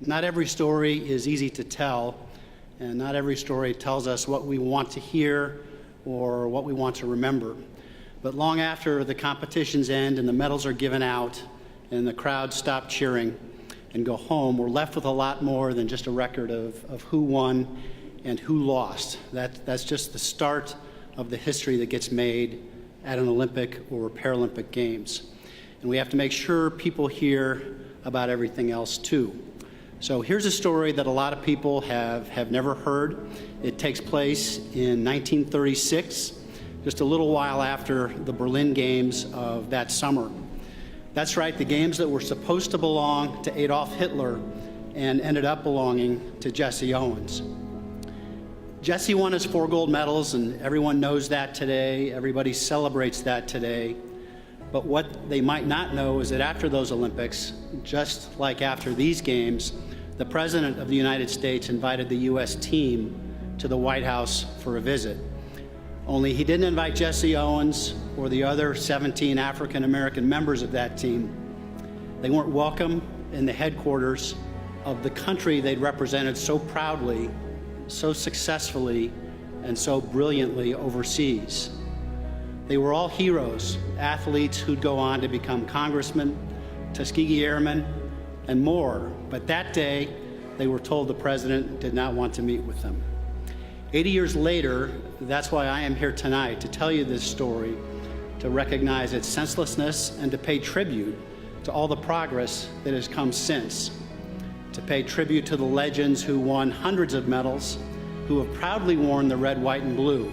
Not every story is easy to tell, and not every story tells us what we want to hear or what we want to remember. But long after the competitions end and the medals are given out and the crowd stop cheering and go home, we're left with a lot more than just a record of who won and who lost. That's just the start of the history that gets made at an Olympic or Paralympic Games. And we have to make sure people hear about everything else too. So here's a story that a lot of people have never heard. It takes place in 1936, just a little while after the Berlin Games of that summer. That's right, the games that were supposed to belong to Adolf Hitler and ended up belonging to Jesse Owens. Jesse won his 4 gold medals, and everyone knows that today. Everybody celebrates that today. But what they might not know is that after those Olympics, just like after these games, the President of the United States invited the U.S. team to the White House for a visit. Only he didn't invite Jesse Owens or the other 17 African-American members of that team. They weren't welcome in the headquarters of the country they'd represented so proudly, so successfully, and so brilliantly overseas. They were all heroes, athletes who'd go on to become congressmen, Tuskegee Airmen, and more. But that day, they were told the president did not want to meet with them. 80 years later, that's why I am here tonight, to tell you this story, to recognize its senselessness and to pay tribute to all the progress that has come since, to pay tribute to the legends who won hundreds of medals, who have proudly worn the red, white, and blue,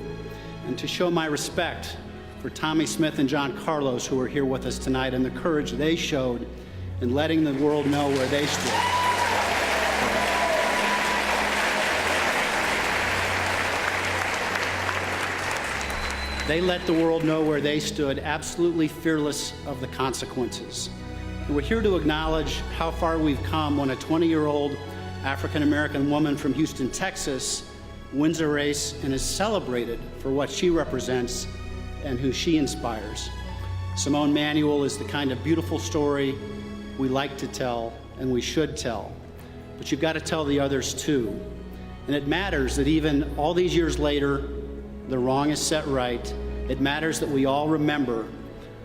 and to show my respect for Tommie Smith and John Carlos, who are here with us tonight, and the courage they showed in letting the world know where they stood. They let the world know where they stood, absolutely fearless of the consequences. And we're here to acknowledge how far we've come when a 20-year-old African-American woman from Houston, Texas, wins a race and is celebrated for what she represents and who she inspires. Simone Manuel is the kind of beautiful story we like to tell and we should tell, but you've got to tell the others too. And it matters that even all these years later, the wrong is set right. It matters that we all remember.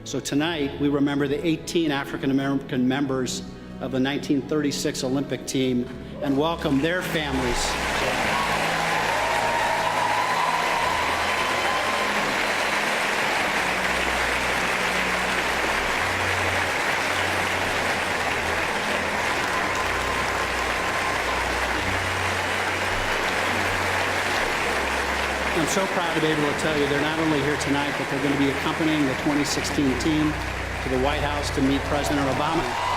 So tonight, we remember the 18 African-American members of the 1936 Olympic team and welcome their families. I'm so proud to be able to tell you they're not only here tonight, but they're going to be accompanying the 2016 team to the White House to meet President Obama.